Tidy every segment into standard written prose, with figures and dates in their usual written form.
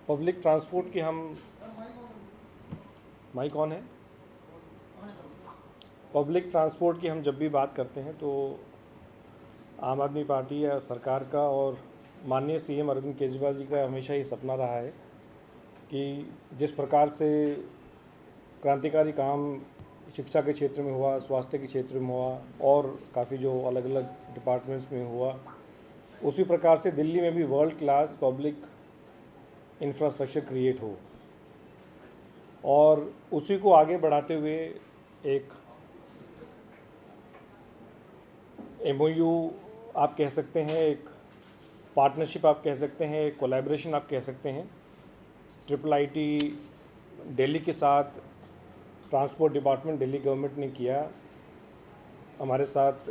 Public transport की हम mic on है। पब्लिक ट्रांसपोर्ट की हम जब भी बात करते हैं तो आम आदमी पार्टी या सरकार का और माननीय सीएम अरविंद केजरीवाल जी का हमेशा ही सपना रहा है कि जिस प्रकार से क्रांतिकारी काम शिक्षा के क्षेत्र में हुआ, स्वास्थ्य के क्षेत्र में हुआ और काफ़ी जो अलग अलग डिपार्टमेंट्स में हुआ, उसी प्रकार से दिल्ली में भी world class public infrastructure create हो और उसी को आगे बढ़ाते हुए एक एमओयू आप कह सकते हैं, एक पार्टनरशिप आप कह सकते हैं, एक कोलैबोरेशन आप कह सकते हैं, IIIT दिल्ली के साथ ट्रांसपोर्ट डिपार्टमेंट दिल्ली गवर्नमेंट ने किया। हमारे साथ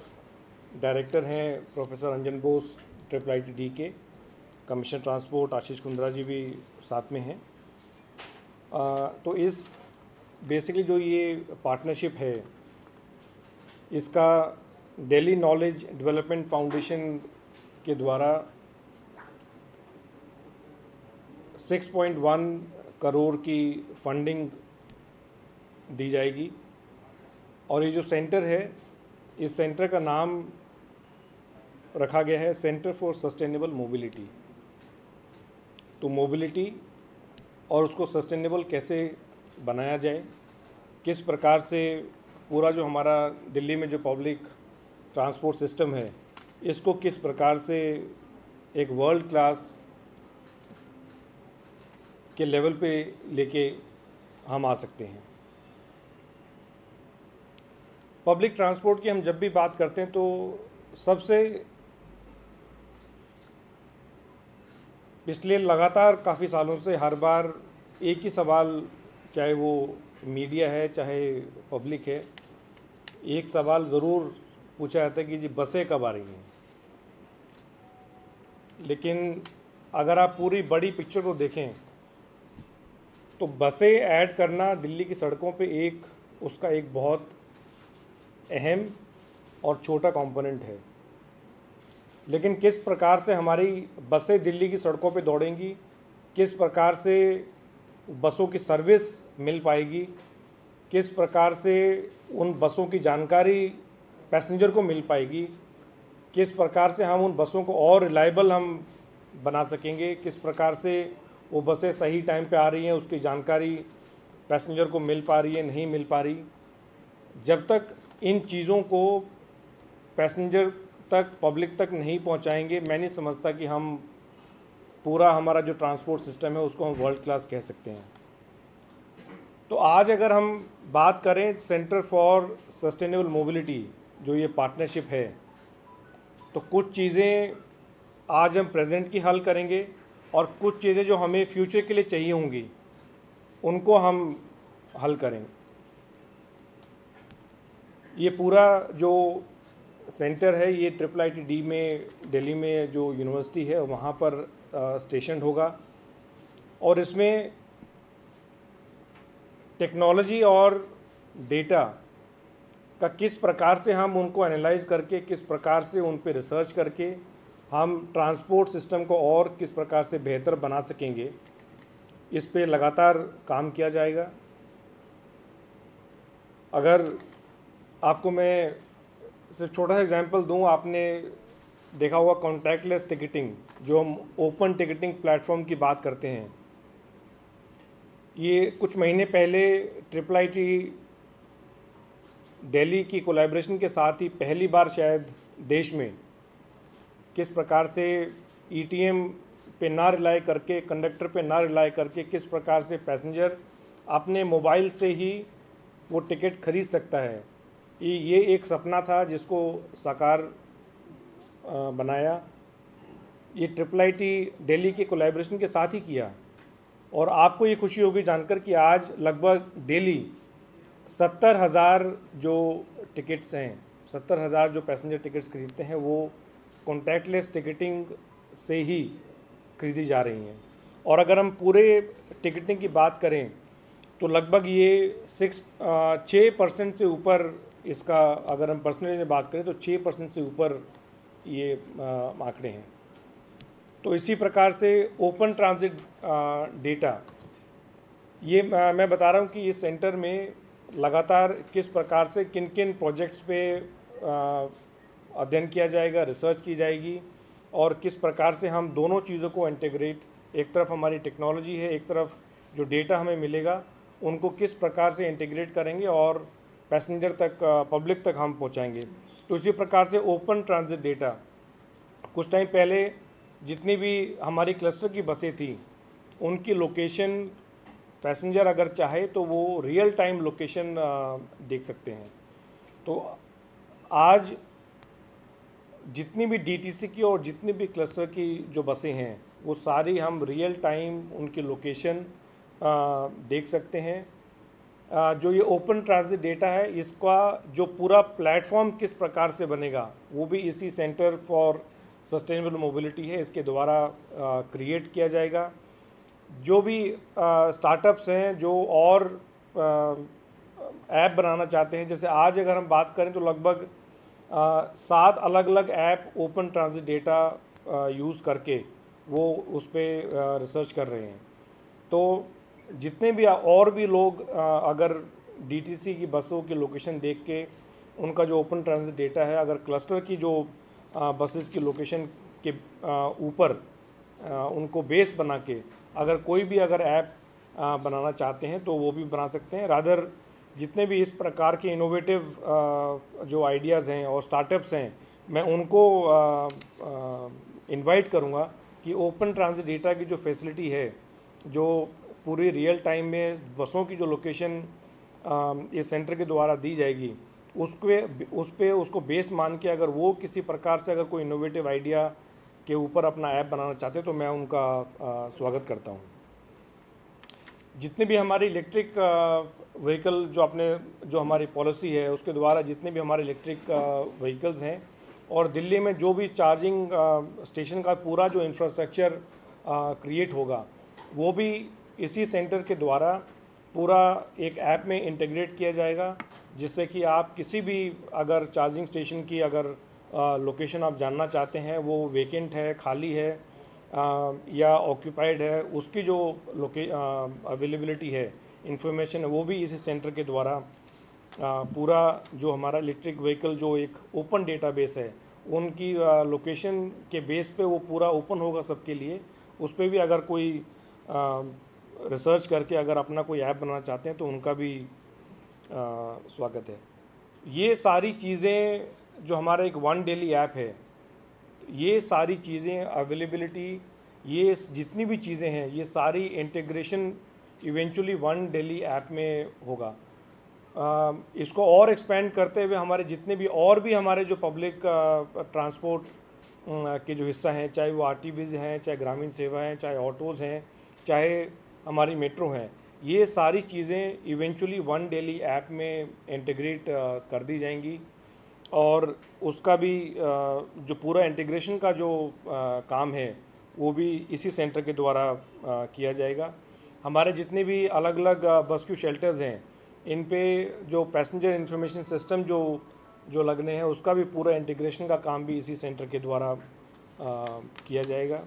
डायरेक्टर हैं प्रोफेसर अंजन बोस IIIT के, कमिश्नर ट्रांसपोर्ट आशीष कुंद्रा जी भी साथ में हैं। तो इस बेसिकली जो ये पार्टनरशिप है, इसका दिल्ली नॉलेज डेवलपमेंट फाउंडेशन के द्वारा 6.1 करोड़ की फंडिंग दी जाएगी। और ये जो सेंटर है, इस सेंटर का नाम रखा गया है सेंटर फॉर सस्टेनेबल मोबिलिटी। तो मोबिलिटी और उसको सस्टेनेबल कैसे बनाया जाए, किस प्रकार से पूरा जो हमारा दिल्ली में जो पब्लिक ट्रांसपोर्ट सिस्टम है, इसको किस प्रकार से एक वर्ल्ड क्लास के लेवल पे लेके हम आ सकते हैं। पब्लिक ट्रांसपोर्ट की हम जब भी बात करते हैं तो सबसे पिछले लगातार काफ़ी सालों से हर बार एक ही सवाल, चाहे वो मीडिया है चाहे पब्लिक है, एक सवाल ज़रूर पूछा जाता है कि जी बसें कब आ रही हैं। लेकिन अगर आप पूरी बड़ी पिक्चर को देखें तो बसें ऐड करना दिल्ली की सड़कों पे उसका एक बहुत अहम और छोटा कंपोनेंट है। लेकिन किस प्रकार से हमारी बसें दिल्ली की सड़कों पे दौड़ेंगी, किस प्रकार से बसों की सर्विस मिल पाएगी, किस प्रकार से उन बसों की जानकारी पैसेंजर को मिल पाएगी, किस प्रकार से हम उन बसों को और रिलायबल हम बना सकेंगे, किस प्रकार से वो बसें सही टाइम पे आ रही हैं, उसकी जानकारी पैसेंजर को मिल पा रही है, नहीं मिल पा रही। जब तक इन चीज़ों को पैसेंजर तक, पब्लिक तक नहीं पहुंचाएंगे, मैं नहीं समझता कि हम पूरा हमारा जो ट्रांसपोर्ट सिस्टम है उसको हम वर्ल्ड क्लास कह सकते हैं। तो आज अगर हम बात करें सेंटर फॉर सस्टेनेबल मोबिलिटी, जो ये पार्टनरशिप है, तो कुछ चीज़ें आज हम प्रेजेंट की हल करेंगे और कुछ चीज़ें जो हमें फ्यूचर के लिए चाहिए होंगी उनको हम हल करेंगे। ये पूरा जो सेंटर है ये IIIT में दिल्ली में जो यूनिवर्सिटी है वहाँ पर स्टेशन होगा और इसमें टेक्नोलॉजी और डेटा का किस प्रकार से हम उनको एनालाइज करके, किस प्रकार से उन पे रिसर्च करके हम ट्रांसपोर्ट सिस्टम को और किस प्रकार से बेहतर बना सकेंगे, इस पे लगातार काम किया जाएगा। अगर आपको मैं सिर्फ छोटा सा एग्जांपल दूं, आपने देखा होगा कॉन्टैक्टलेस टिकटिंग, जो हम ओपन टिकटिंग प्लेटफॉर्म की बात करते हैं। ये कुछ महीने पहले IIIT दिल्ली की कोलैबोरेशन के साथ ही पहली बार शायद देश में किस प्रकार से ETM पे ना रिलाई करके, कंडक्टर पे ना रिलाई करके किस प्रकार से पैसेंजर अपने मोबाइल से ही वो टिकट खरीद सकता है। ये एक सपना था जिसको साकार बनाया। ये IIIT दिल्ली के कोलैबोरेशन के साथ ही किया और आपको ये खुशी होगी जानकर कि आज लगभग डेली 70,000 जो टिकट्स हैं, 70,000 जो पैसेंजर टिकट्स खरीदते हैं वो कॉन्टैक्टलेस टिकटिंग से ही खरीदी जा रही हैं। और अगर हम पूरे टिकटिंग की बात करें तो लगभग ये 6% से ऊपर इसका, अगर हम परसेंटेज में बात करें तो 6% से ऊपर ये आंकड़े हैं। तो इसी प्रकार से ओपन ट्रांजिट डेटा, ये मैं बता रहा हूँ कि इस सेंटर में लगातार किस प्रकार से किन किन प्रोजेक्ट्स पे अध्ययन किया जाएगा, रिसर्च की जाएगी, और किस प्रकार से हम दोनों चीज़ों को इंटीग्रेट, एक तरफ हमारी टेक्नोलॉजी है, एक तरफ जो डेटा हमें मिलेगा उनको किस प्रकार से इंटीग्रेट करेंगे और पैसेंजर तक, पब्लिक तक हम पहुंचाएंगे। तो इसी प्रकार से ओपन ट्रांजिट डेटा, कुछ टाइम पहले जितनी भी हमारी क्लस्टर की बसें थी उनकी लोकेशन पैसेंजर अगर चाहे तो वो रियल टाइम लोकेशन देख सकते हैं। तो आज जितनी भी डीटीसी की और जितनी भी क्लस्टर की जो बसें हैं वो सारी हम रियल टाइम उनकी लोकेशन देख सकते हैं। जो ये ओपन ट्रांजिट डेटा है, इसका जो पूरा प्लेटफॉर्म किस प्रकार से बनेगा वो भी इसी सेंटर फॉर सस्टेनेबल मोबिलिटी है, इसके द्वारा क्रिएट किया जाएगा। जो भी स्टार्टअप्स हैं जो और ऐप बनाना चाहते हैं, जैसे आज अगर हम बात करें तो लगभग 7 अलग अलग app open transit data use करके वो उस पर रिसर्च कर रहे हैं। तो जितने भी और भी लोग अगर डीटीसी की बसों की लोकेशन देख के उनका जो ओपन ट्रांजिट डेटा है, अगर क्लस्टर की जो बसेस की लोकेशन के ऊपर उनको बेस बना के अगर कोई भी अगर ऐप बनाना चाहते हैं तो वो भी बना सकते हैं। रादर जितने भी इस प्रकार के इनोवेटिव जो आइडियाज़ हैं और स्टार्टअप्स हैं, मैं उनको इनवाइट करूँगा कि ओपन ट्रांजिट डेटा की जो फैसिलिटी है, जो पूरी रियल टाइम में बसों की जो लोकेशन इस सेंटर के द्वारा दी जाएगी, उसको बेस मान के अगर वो किसी प्रकार से अगर कोई इनोवेटिव आइडिया के ऊपर अपना ऐप बनाना चाहते हैं तो मैं उनका स्वागत करता हूँ। जितने भी हमारी इलेक्ट्रिक व्हीकल जो हमारी पॉलिसी है उसके द्वारा जितने भी हमारे इलेक्ट्रिक व्हीकल्स हैं और दिल्ली में जो भी चार्जिंग स्टेशन का पूरा जो इंफ्रास्ट्रक्चर क्रिएट होगा वो भी इसी सेंटर के द्वारा पूरा एक ऐप में इंटीग्रेट किया जाएगा, जिससे कि आप किसी भी अगर चार्जिंग स्टेशन की अगर लोकेशन आप जानना चाहते हैं, वो वेकेंट है, खाली है या ऑक्यूपाइड है, उसकी जो अवेलेबिलिटी है, इंफॉर्मेशन है, वो भी इसी सेंटर के द्वारा पूरा जो हमारा इलेक्ट्रिक व्हीकल जो एक ओपन डेटाबेस है उनकी लोकेशन के बेस पे वो पूरा ओपन होगा सबके लिए। उस पर भी अगर कोई रिसर्च करके अगर अपना कोई ऐप बनाना चाहते हैं तो उनका भी स्वागत है। ये सारी चीज़ें जो हमारा एक वन डेली ऐप है, ये सारी चीज़ें अवेलेबिलिटी, ये जितनी भी चीज़ें हैं, ये सारी integration eventually one daily app में होगा। इसको और एक्सपेंड करते हुए हमारे जितने भी और भी हमारे जो पब्लिक ट्रांसपोर्ट के जो हिस्सा हैं, चाहे वो आरटीवीज हैं, चाहे ग्रामीण सेवा हैं, चाहे ऑटोज़ हैं, चाहे हमारी मेट्रो हैं, ये सारी चीज़ें इवेंचुअली वन डेली ऐप में इंटीग्रेट कर दी जाएंगी और उसका भी जो पूरा इंटीग्रेशन का जो काम है वो भी इसी सेंटर के द्वारा किया जाएगा। हमारे जितने भी अलग अलग बस क्यू शेल्टर्स हैं, इन पे जो पैसेंजर इंफॉर्मेशन सिस्टम जो लगने हैं उसका भी पूरा इंटीग्रेशन का काम भी इसी सेंटर के द्वारा किया जाएगा।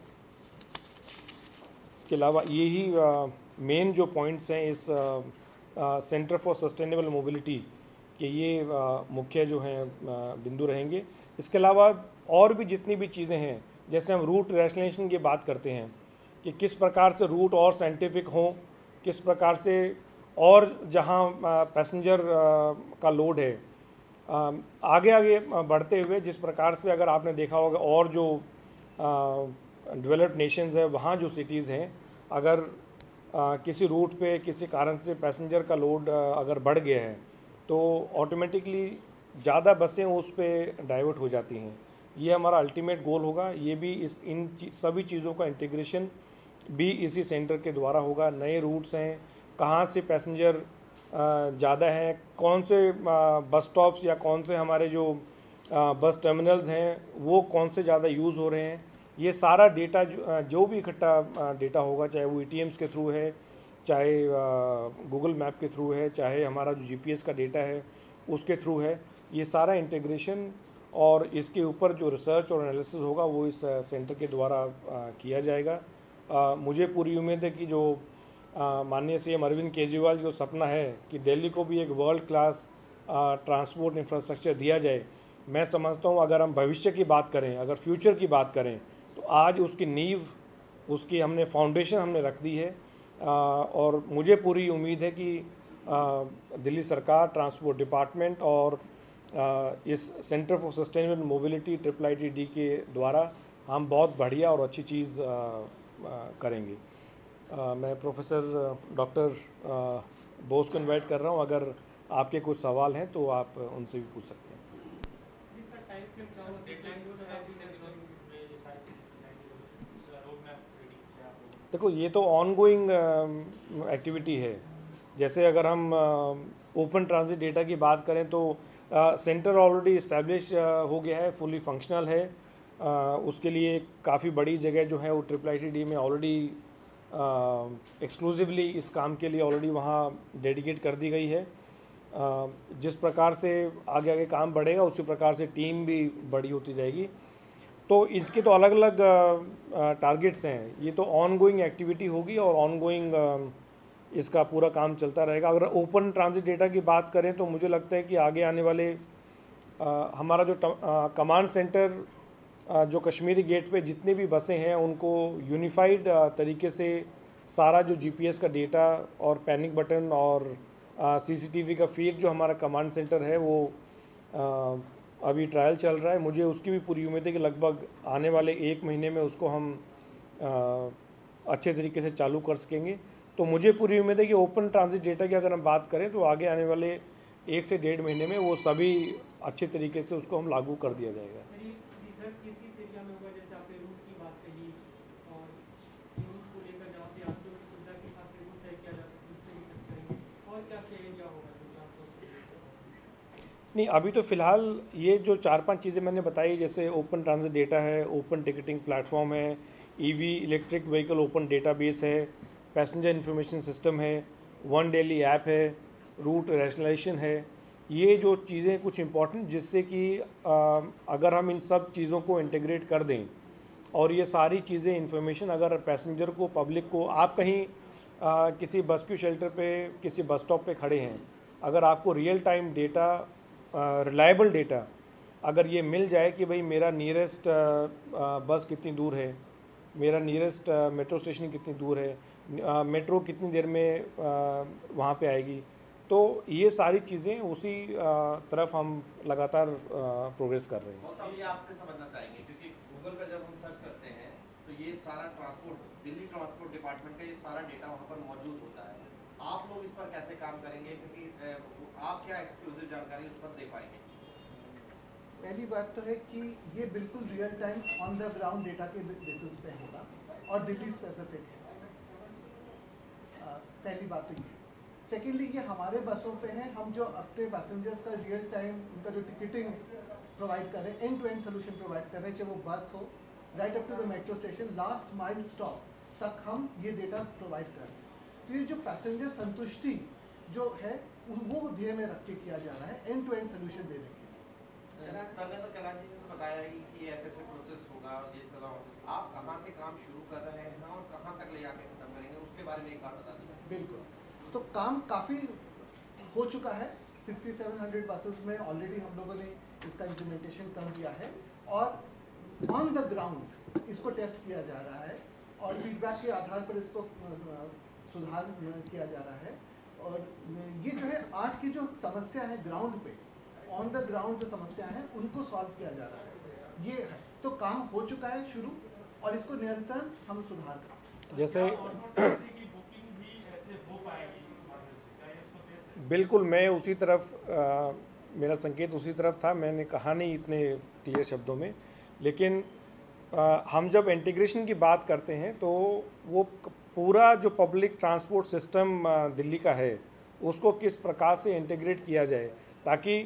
इसके अलावा यही मेन जो पॉइंट्स हैं इस सेंटर फॉर सस्टेनेबल मोबिलिटी के, ये मुख्य जो हैं बिंदु रहेंगे। इसके अलावा और भी जितनी भी चीज़ें हैं, जैसे हम रूट रैशनलाइजेशन की बात करते हैं कि किस प्रकार से रूट और साइंटिफिक हों, किस प्रकार से और जहां पैसेंजर का लोड है आगे आगे बढ़ते हुए, जिस प्रकार से अगर आपने देखा होगा और जो डेवलप्ड नेशंस है वहाँ जो सिटीज़ हैं, अगर किसी रूट पे किसी कारण से पैसेंजर का लोड अगर बढ़ गया है तो ऑटोमेटिकली ज़्यादा बसें उस पर डाइवर्ट हो जाती हैं। ये हमारा अल्टीमेट गोल होगा। ये भी इन सभी चीज़ों का इंटीग्रेशन भी इसी सेंटर के द्वारा होगा। नए रूट्स हैं, कहाँ से पैसेंजर ज़्यादा हैं, कौन से बस स्टॉप्स या कौन से हमारे जो बस टर्मिनल्स हैं वो कौन से ज़्यादा यूज़ हो रहे हैं, ये सारा डेटा जो भी इकट्ठा डेटा होगा, चाहे वो ETMs के थ्रू है, चाहे गूगल मैप के थ्रू है, चाहे हमारा जो GPS का डेटा है उसके थ्रू है, ये सारा इंटीग्रेशन और इसके ऊपर जो रिसर्च और एनालिसिस होगा वो इस सेंटर के द्वारा किया जाएगा। मुझे पूरी उम्मीद है कि जो माननीय सीएम अरविंद केजरीवाल जो सपना है कि दिल्ली को भी एक वर्ल्ड क्लास ट्रांसपोर्ट इंफ्रास्ट्रक्चर दिया जाए, मैं समझता हूँ अगर हम भविष्य की बात करें, अगर फ्यूचर की बात करें, तो आज उसकी नींव, उसकी हमने फाउंडेशन हमने रख दी है। और मुझे पूरी उम्मीद है कि दिल्ली सरकार, ट्रांसपोर्ट डिपार्टमेंट और इस centre for sustainable mobility IIIT के द्वारा हम बहुत बढ़िया और अच्छी चीज़ करेंगे। मैं प्रोफेसर डॉक्टर बोस को इनवाइट कर रहा हूँ, अगर आपके कुछ सवाल हैं तो आप उनसे भी पूछ सकते हैं। देखो, ये तो ऑनगोइंग एक्टिविटी है। जैसे अगर हम ओपन ट्रांजिट डेटा की बात करें तो सेंटर ऑलरेडी इस्टेब्लिश हो गया है, फुली फंक्शनल है। उसके लिए काफ़ी बड़ी जगह जो है वो IIIT में ऑलरेडी एक्सक्लूसिवली इस काम के लिए ऑलरेडी वहाँ डेडिकेट कर दी गई है। जिस प्रकार से आगे आगे काम बढ़ेगा उसी प्रकार से टीम भी बड़ी होती जाएगी। तो इसके तो अलग अलग टारगेट्स हैं। ये तो ऑनगोइंग एक्टिविटी होगी और ऑनगोइंग इसका पूरा काम चलता रहेगा। अगर ओपन ट्रांजिट डेटा की बात करें तो मुझे लगता है कि आगे आने वाले हमारा जो कमांड सेंटर जो कश्मीरी गेट पे जितनी भी बसें हैं उनको यूनिफाइड तरीके से सारा जो GPS का डेटा और पैनिक बटन और CCTV का फीड जो हमारा कमांड सेंटर है वो अभी ट्रायल चल रहा है। मुझे उसकी भी पूरी उम्मीद है कि लगभग आने वाले 1 महीने में उसको हम अच्छे तरीके से चालू कर सकेंगे। तो मुझे पूरी उम्मीद है कि ओपन ट्रांजिट डेटा की अगर हम बात करें तो आगे आने वाले 1 से 1.5 महीने में वो सभी अच्छे तरीके से उसको हम लागू कर दिया जाएगा। नहीं, अभी तो फ़िलहाल ये जो 4-5 चीज़ें मैंने बताई, जैसे ओपन ट्रांजिट डेटा है, ओपन टिकटिंग प्लेटफॉर्म है, EV electric vehicle open database है, पैसेंजर इन्फॉर्मेशन सिस्टम है, वन दिल्ली ऐप है, रूट रैशनलाइजेशन है। ये जो चीज़ें कुछ इंपॉर्टेंट जिससे कि अगर हम इन सब चीज़ों को इंटीग्रेट कर दें और ये सारी चीज़ें इन्फॉर्मेशन अगर पैसेंजर को, पब्लिक को, आप कहीं किसी बस क्यू शेल्टर पे, किसी बस स्टॉप पे खड़े हैं, अगर आपको real time data, reliable data अगर ये मिल जाए कि भाई मेरा नियरेस्ट बस कितनी दूर है, मेरा नियरेस्ट मेट्रो स्टेशन कितनी दूर है, मेट्रो कितनी देर में वहाँ पे आएगी, तो ये सारी चीज़ें उसी तरफ हम लगातार प्रोग्रेस कर रहे हैं। और ये आपसे समझना चाहेंगे क्योंकि गूगल पर जब हम सर्च करते हैं तो ये सारा दिल्ली ट्रांसपोर्ट डिपार्टमेंट का ये सारा डेटा वहाँ पर मौजूद होता है। आप लोग इस पर कैसे काम करेंगे, क्योंकि आप क्या एक्सक्लूसिव जानकारी उस पर दे पाएंगे? पहली बात तो है कि ये बिल्कुल real time on the ground data के बेसिस पे होगा और दिल्ली स्पेसिफिक है। पहली बात तो ये। सेकेंडली, ये हमारे बसों पे है, हम जो अपने पैसेंजर्स का रियल टाइम उनका जो टिकटिंग प्रोवाइड कर रहे हैं, end to end solution provide कर रहे हैं, चाहे वो बस हो, right up to the metro station, last mile stop तक हम ये डेटा प्रोवाइड कर रहे हैं। तो ये जो पैसेंजर संतुष्टि जो है वो ध्येय में रख के किया जा रहा है, एंड टू एंड सोल्यूशन देने के। सर ने तो कैलाश जी ने बताया ही कि ऐसे प्रोसेस होगा, ये चला, आप कहाँ से काम शुरू कर रहे हैं और कहाँ तक ले जाके खत्म करेंगे, उसके बारे में एक बार बता दीजिए। बिल्कुल, तो काम काफ़ी हो चुका है। 6700 बसेस में ऑलरेडी हम लोगों ने इसका इम्प्लीमेंटेशन कर दिया है और ऑन द ग्राउंड इसको टेस्ट किया जा रहा है और फीडबैक के आधार पर इसको सुधार किया जा रहा है। और ये जो है आज की जो समस्या है ग्राउंड पे, ऑन द ग्राउंड जो समस्या है उनको सॉल्व किया जा रहा है, ये है। तो काम हो चुका है शुरू और इसको निरंतर हम सुधार करें। जैसे बिल्कुल, मैं उसी तरफ मेरा संकेत उसी तरफ था, मैंने कहा नहीं इतने क्लियर शब्दों में, लेकिन हम जब इंटीग्रेशन की बात करते हैं तो वो पूरा जो पब्लिक ट्रांसपोर्ट सिस्टम दिल्ली का है उसको किस प्रकार से इंटीग्रेट किया जाए ताकि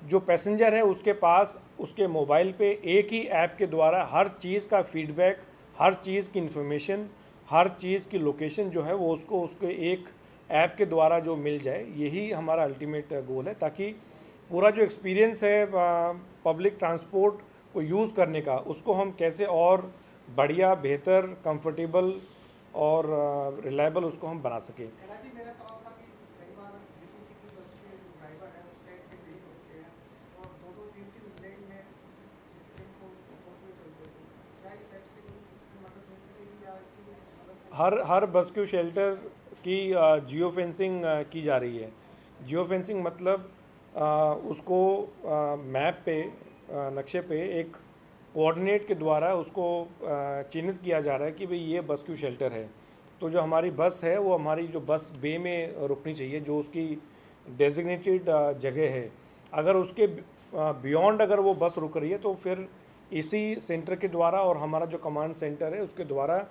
जो पैसेंजर है उसके पास उसके मोबाइल पे एक ही ऐप के द्वारा हर चीज़ का फीडबैक, हर चीज़ की इन्फॉर्मेशन, हर चीज़ की लोकेशन जो है वो उसको उसके एक ऐप के द्वारा जो मिल जाए, यही हमारा अल्टीमेट गोल है ताकि पूरा जो एक्सपीरियंस है पब्लिक ट्रांसपोर्ट को यूज़ करने का, उसको हम कैसे और बढ़िया, बेहतर, कंफर्टेबल और रिलायबल उसको हम बना सकें। जी मेरा सवाल था कि कई बार डीटीसी की बस के जो ड्राइवर हैं वो स्टैंड पे नहीं रुकते हैं और 2-2, 3-3 लेन में किसी दिन को होते हुए चलते हैं, क्या इस ऐप से कोई इसकी मदद मिल सकेगी या इसकी कुछ अलग से? हर बस क्यू शेल्टर की जियो फेंसिंग की जा रही है। जियो फेंसिंग मतलब उसको मैप पे, नक्शे पे एक कोऑर्डिनेट के द्वारा उसको चिन्हित किया जा रहा है कि भाई ये बस क्यू शेल्टर है। तो जो हमारी बस है वो हमारी जो बस बे में रुकनी चाहिए, जो उसकी डेजिग्नेटेड जगह है। अगर उसके बियॉन्ड अगर वो बस रुक रही है तो फिर इसी सेंटर के द्वारा और हमारा जो कमांड सेंटर है उसके द्वारा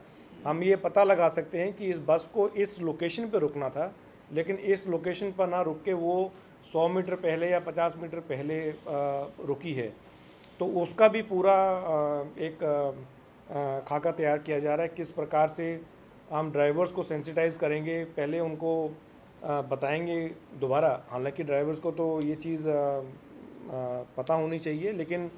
हम ये पता लगा सकते हैं कि इस बस को इस लोकेशन पे रुकना था, लेकिन इस लोकेशन पर ना रुक के वो 100 मीटर पहले या 50 मीटर पहले रुकी है। तो उसका भी पूरा एक खाका तैयार किया जा रहा है, किस प्रकार से हम ड्राइवर्स को सेंसिटाइज़ करेंगे, पहले उनको बताएंगे दोबारा। हालांकि ड्राइवर्स को तो ये चीज़ पता होनी चाहिए, लेकिन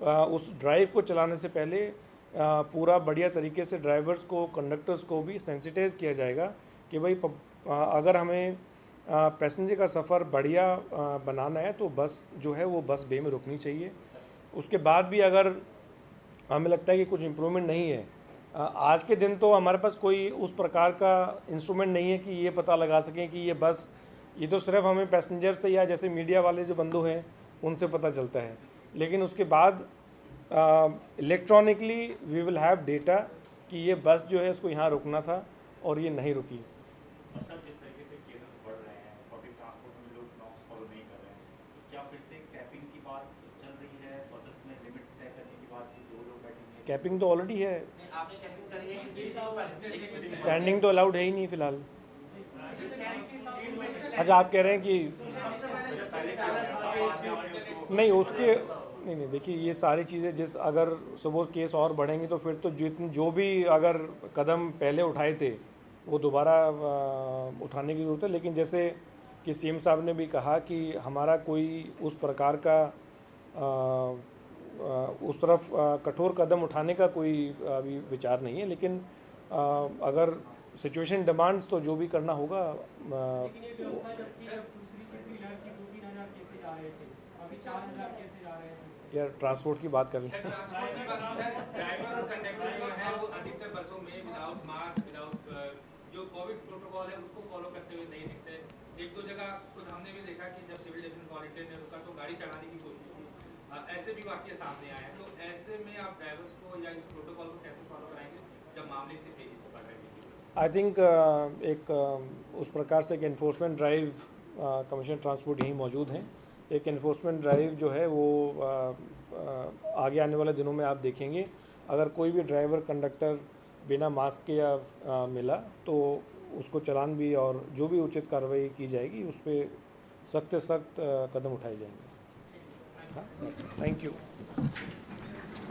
उस ड्राइव को चलाने से पहले पूरा बढ़िया तरीके से ड्राइवर्स को, कंडक्टर्स को भी सेंसिटाइज़ किया जाएगा कि भाई अगर हमें पैसेंजर का सफ़र बढ़िया बनाना है तो बस जो है वो बस बे में रुकनी चाहिए। उसके बाद भी अगर हमें लगता है कि कुछ इम्प्रूवमेंट नहीं है, आज के दिन तो हमारे पास कोई उस प्रकार का इंस्ट्रूमेंट नहीं है कि ये पता लगा सकें कि ये बस, ये तो सिर्फ हमें पैसेंजर से या जैसे मीडिया वाले जो बंधु हैं उनसे पता चलता है। लेकिन उसके बाद electronically we will have data कि ये बस जो है इसको यहाँ रुकना था और ये नहीं रुकी। सर, जिस तरीके से केसेस बढ़ रहे हैं, पब्लिक ट्रांसपोर्ट में लोग नॉर्म्स फॉलो नहीं कर रहे हैं, तो क्या फिर से कैपिंग की बात चल रही है? बसेस में लिमिट तय करने की बात की 2 लोग बैठेंगे? कैपिंग तो ऑलरेडी है, आपने कैपिंग करी है कि सीट पर? स्टैंडिंग तो अलाउड है ही नहीं फिलहाल। अच्छा, आप कह रहे हैं कि नहीं, उसके नहीं देखिए, ये सारी चीज़ें जिस अगर सपोज केस और बढ़ेंगे तो फिर तो जो भी अगर कदम पहले उठाए थे वो दोबारा उठाने की ज़रूरत है। लेकिन जैसे कि सीएम साहब ने भी कहा कि हमारा कोई उस प्रकार का उस तरफ कठोर कदम उठाने का कोई अभी विचार नहीं है, लेकिन अगर सिचुएशन डिमांड्स तो जो भी करना होगा। यार ट्रांसपोर्ट की बात कर लें। ड्राइवर और कंडक्टर जो है वो अधिकतर बसों में विदाउट मास्क, विदाउट जो कोविड प्रोटोकॉल है उसको फॉलो करते हुए नहीं दिखते। 1-2 जगह खुद हमने भी देखा कि जब सिविल डिफेंस वॉलंटियर ने रुका तो गाड़ी चढ़ाने की कोशिश की। ऐसे भी वाकये सामने आए हैं। तो ऐसे में आप ड्राइवर्स को या इस प्रोटोकॉल को कैसे फॉलो कराएंगे जब मामले इतनी तेजी से बढ़ रहे हैं? आई थिंक एक उस प्रकार से एक इन्फोर्समेंट ड्राइव कमिश्नर ट्रांसपोर्ट यहीं मौजूद हैं। एक इन्फोर्समेंट ड्राइव जो है वो आगे आने वाले दिनों में आप देखेंगे। अगर कोई भी ड्राइवर कंडक्टर बिना मास्क के या मिला तो उसको चालान भी और जो भी उचित कार्रवाई की जाएगी उस पर सख्त से सख्त कदम उठाए जाएंगे। हाँ, थैंक यू।